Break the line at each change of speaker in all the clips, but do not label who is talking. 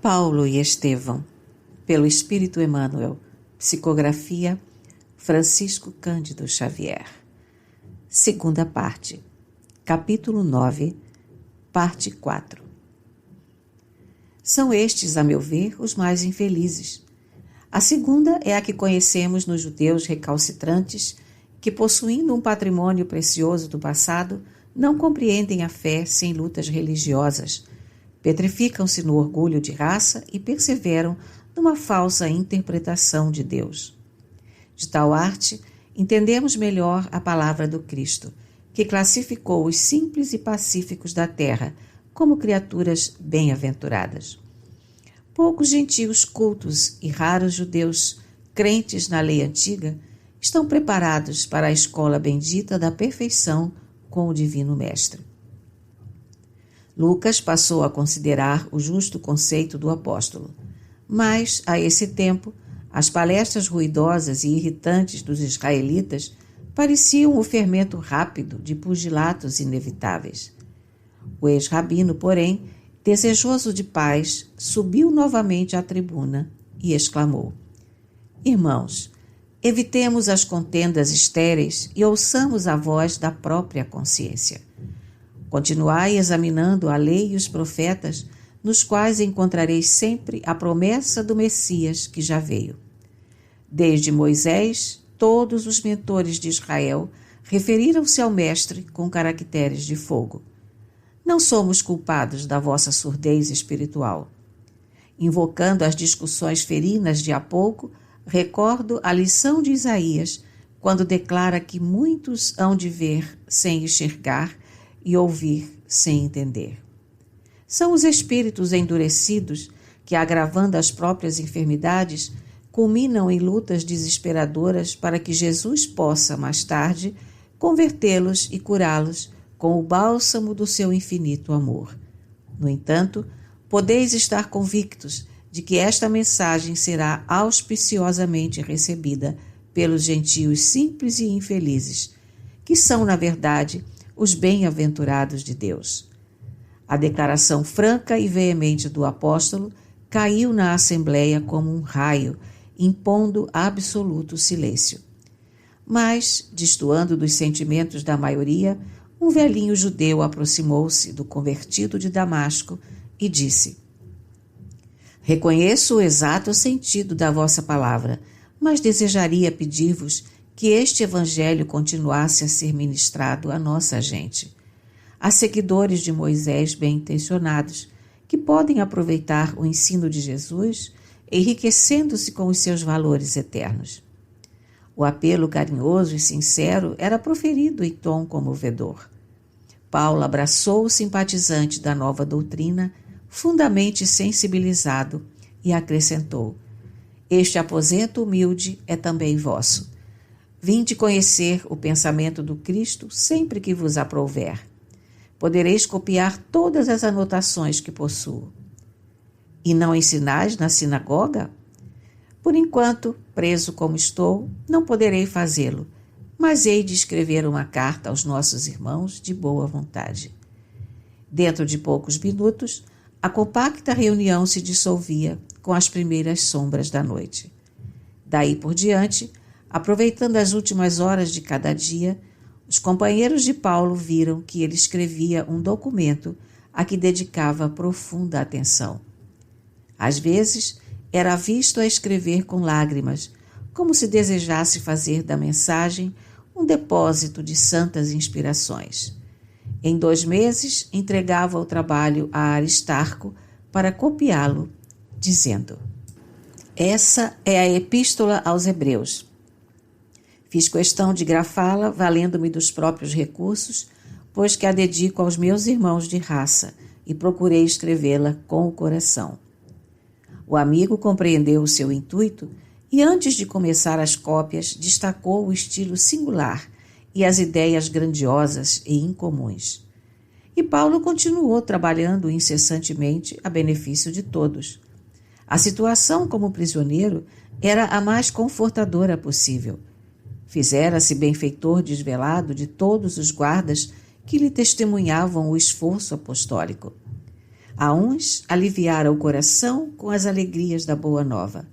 Paulo e Estevão, pelo Espírito Emmanuel, psicografia Francisco Cândido Xavier. Segunda parte, capítulo 9, parte 4. São estes, a meu ver, os mais infelizes. A segunda é a que conhecemos nos judeus recalcitrantes que, possuindo um patrimônio precioso do passado, não compreendem a fé sem lutas religiosas, petrificam-se no orgulho de raça e perseveram numa falsa interpretação de Deus. De tal arte, entendemos melhor a palavra do Cristo, que classificou os simples e pacíficos da terra como criaturas bem-aventuradas. Poucos gentios cultos e raros judeus crentes na lei antiga estão preparados para a escola bendita da perfeição com o Divino Mestre. Lucas passou a considerar o justo conceito do apóstolo, mas, a esse tempo, as palestras ruidosas e irritantes dos israelitas pareciam o fermento rápido de pugilatos inevitáveis. O ex-rabino, porém, desejoso de paz, subiu novamente à tribuna e exclamou: Irmãos, evitemos as contendas estéreis e ouçamos a voz da própria consciência. Continuai examinando a lei e os profetas, nos quais encontrareis sempre a promessa do Messias que já veio. Desde Moisés, todos os mentores de Israel referiram-se ao Mestre com caracteres de fogo. Não somos culpados da vossa surdez espiritual. Invocando as discussões ferinas de há pouco, recordo a lição de Isaías, quando declara que muitos hão de ver sem enxergar e ouvir sem entender. São os espíritos endurecidos que, agravando as próprias enfermidades, culminam em lutas desesperadoras para que Jesus possa, mais tarde, convertê-los e curá-los com o bálsamo do seu infinito amor. No entanto, podeis estar convictos de que esta mensagem será auspiciosamente recebida pelos gentios simples e infelizes, que são, na verdade, os bem-aventurados de Deus. A declaração franca e veemente do apóstolo caiu na assembleia como um raio, impondo absoluto silêncio. Mas, destoando dos sentimentos da maioria, um velhinho judeu aproximou-se do convertido de Damasco e disse: Reconheço o exato sentido da vossa palavra, mas desejaria pedir-vos que este evangelho continuasse a ser ministrado à nossa gente. Há seguidores de Moisés bem-intencionados que podem aproveitar o ensino de Jesus, enriquecendo-se com os seus valores eternos. O apelo carinhoso e sincero era proferido em tom comovedor. Paulo abraçou o simpatizante da nova doutrina, fundamente sensibilizado, e acrescentou: Este aposento humilde é também vosso. Vinde conhecer o pensamento do Cristo sempre que vos aprouver. Podereis copiar todas as anotações que possuo. E não ensinais na sinagoga? Por enquanto, preso como estou, não poderei fazê-lo, mas hei de escrever uma carta aos nossos irmãos de boa vontade. Dentro de poucos minutos, a compacta reunião se dissolvia com as primeiras sombras da noite. Daí por diante, aproveitando as últimas horas de cada dia, os companheiros de Paulo viram que ele escrevia um documento a que dedicava profunda atenção. Às vezes, era visto a escrever com lágrimas, como se desejasse fazer da mensagem um depósito de santas inspirações. Em 2 meses, entregava o trabalho a Aristarco para copiá-lo, dizendo: Essa é a Epístola aos Hebreus. Fiz questão de grafá-la, valendo-me dos próprios recursos, pois que a dedico aos meus irmãos de raça, e procurei escrevê-la com o coração. O amigo compreendeu o seu intuito e, antes de começar as cópias, destacou o estilo singular e as ideias grandiosas e incomuns. E Paulo continuou trabalhando incessantemente a benefício de todos. A situação como prisioneiro era a mais confortadora possível. Fizera-se benfeitor desvelado de todos os guardas que lhe testemunhavam o esforço apostólico. A uns aliviara o coração com as alegrias da boa nova.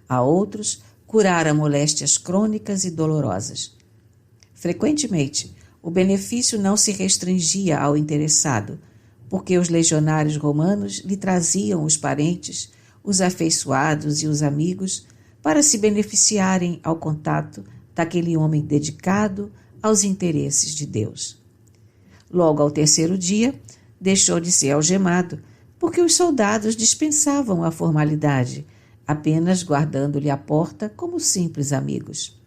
A outros curara moléstias crônicas e dolorosas. Frequentemente, o benefício não se restringia ao interessado, porque os legionários romanos lhe traziam os parentes, os afeiçoados e os amigos para se beneficiarem ao contato daquele homem dedicado aos interesses de Deus. Logo ao terceiro dia, deixou de ser algemado, porque os soldados dispensavam a formalidade, apenas guardando-lhe a porta como simples amigos.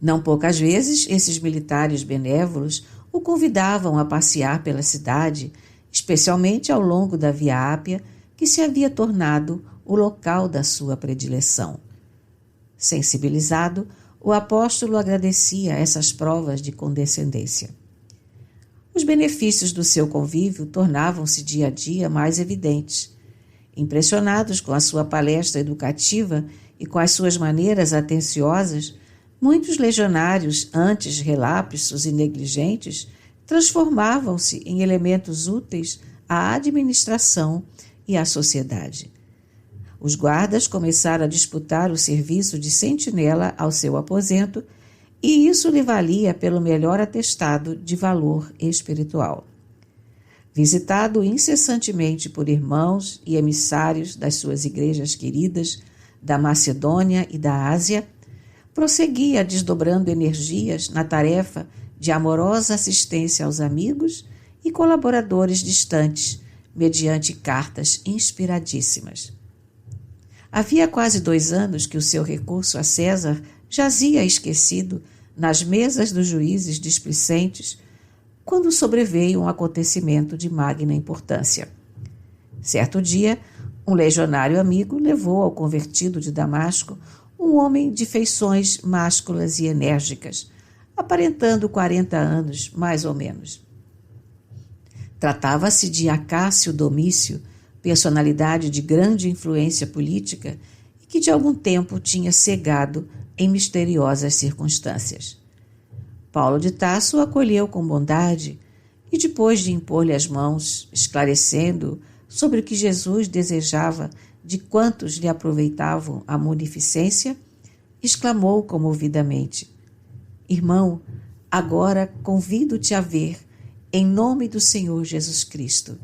Não poucas vezes, esses militares benévolos o convidavam a passear pela cidade, especialmente ao longo da Via Ápia, que se havia tornado o local da sua predileção. Sensibilizado, o apóstolo agradecia essas provas de condescendência. Os benefícios do seu convívio tornavam-se dia a dia mais evidentes. Impressionados com a sua palestra educativa e com as suas maneiras atenciosas, muitos legionários, antes relapsos e negligentes, transformavam-se em elementos úteis à administração e à sociedade. Os guardas começaram a disputar o serviço de sentinela ao seu aposento, e isso lhe valia pelo melhor atestado de valor espiritual. Visitado incessantemente por irmãos e emissários das suas igrejas queridas da Macedônia e da Ásia, prosseguia desdobrando energias na tarefa de amorosa assistência aos amigos e colaboradores distantes, mediante cartas inspiradíssimas. Havia quase 2 anos que o seu recurso a César jazia esquecido nas mesas dos juízes displicentes, quando sobreveio um acontecimento de magna importância. Certo dia, um legionário amigo levou ao convertido de Damasco um homem de feições másculas e enérgicas, aparentando 40 anos, mais ou menos. Tratava-se de Acácio Domício, personalidade de grande influência política e que de algum tempo tinha cegado em misteriosas circunstâncias. Paulo de Tarso o acolheu com bondade e, depois de impor-lhe as mãos, esclarecendo sobre o que Jesus desejava de quantos lhe aproveitavam a munificência, exclamou comovidamente: Irmão, agora convido-te a ver, em nome do Senhor Jesus Cristo.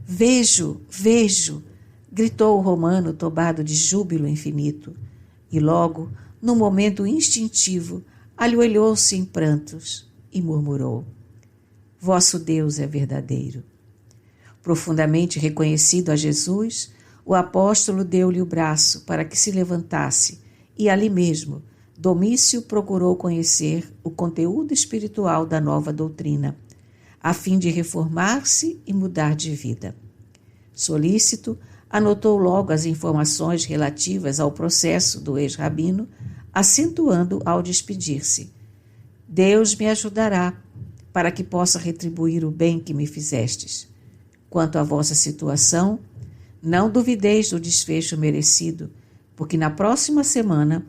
Vejo, vejo, gritou o romano tomado de júbilo infinito, e logo, num momento instintivo, ajoelhou-se em prantos e murmurou: Vosso Deus é verdadeiro. Profundamente reconhecido a Jesus, o apóstolo deu-lhe o braço para que se levantasse e ali mesmo Domício procurou conhecer o conteúdo espiritual da nova doutrina, a fim de reformar-se e mudar de vida. Solícito, anotou logo as informações relativas ao processo do ex-rabino, acentuando ao despedir-se: Deus me ajudará para que possa retribuir o bem que me fizestes. Quanto à vossa situação, não duvideis do desfecho merecido, porque na próxima semana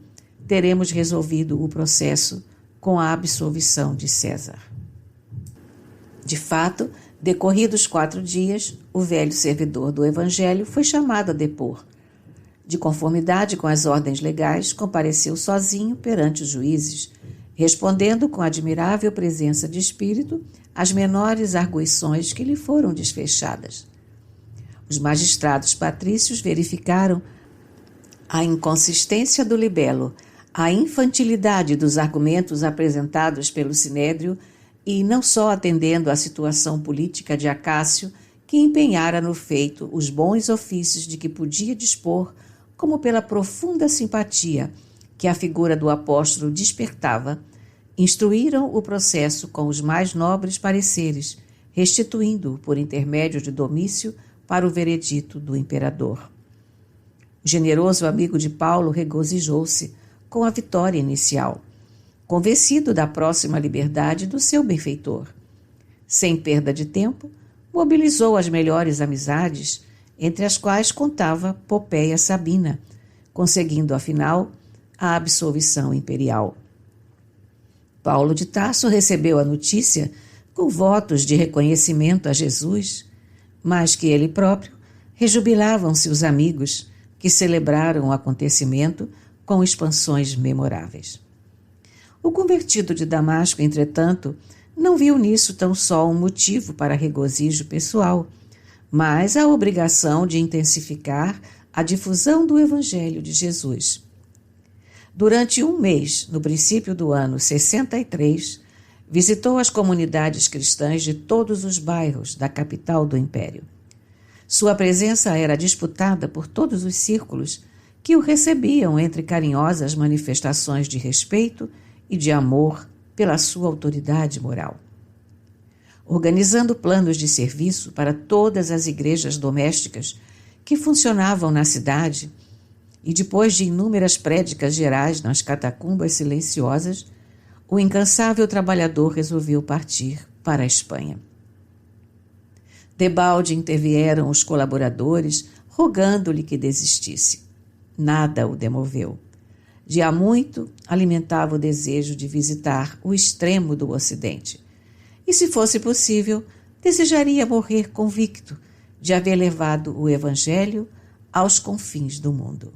teremos resolvido o processo com a absolvição de César. De fato, decorridos 4 dias, o velho servidor do Evangelho foi chamado a depor. De conformidade com as ordens legais, compareceu sozinho perante os juízes, respondendo com admirável presença de espírito às menores arguições que lhe foram desfechadas. Os magistrados patrícios verificaram a inconsistência do libelo, a infantilidade dos argumentos apresentados pelo Sinédrio e, não só atendendo à situação política de Acácio, que empenhara no feito os bons ofícios de que podia dispor, como pela profunda simpatia que a figura do apóstolo despertava, instruíram o processo com os mais nobres pareceres, restituindo-o por intermédio de Domício para o veredito do imperador. O generoso amigo de Paulo regozijou-se com a vitória inicial, convencido da próxima liberdade do seu benfeitor. Sem perda de tempo, mobilizou as melhores amizades, entre as quais contava Popéia Sabina, conseguindo, afinal, a absolvição imperial. Paulo de Tarso recebeu a notícia com votos de reconhecimento a Jesus, mais que ele próprio, rejubilavam-se os amigos que celebraram o acontecimento com expansões memoráveis. O convertido de Damasco, entretanto, não viu nisso tão só um motivo para regozijo pessoal, mas a obrigação de intensificar a difusão do Evangelho de Jesus. Durante um mês, no princípio do ano 63, visitou as comunidades cristãs de todos os bairros da capital do Império. Sua presença era disputada por todos os círculos que o recebiam entre carinhosas manifestações de respeito e de amor pela sua autoridade moral. Organizando planos de serviço para todas as igrejas domésticas que funcionavam na cidade, e depois de inúmeras prédicas gerais nas catacumbas silenciosas, o incansável trabalhador resolveu partir para a Espanha. Debalde intervieram os colaboradores, rogando-lhe que desistisse. Nada o demoveu. De há muito alimentava o desejo de visitar o extremo do Ocidente. E, se fosse possível, desejaria morrer convicto de haver levado o Evangelho aos confins do mundo.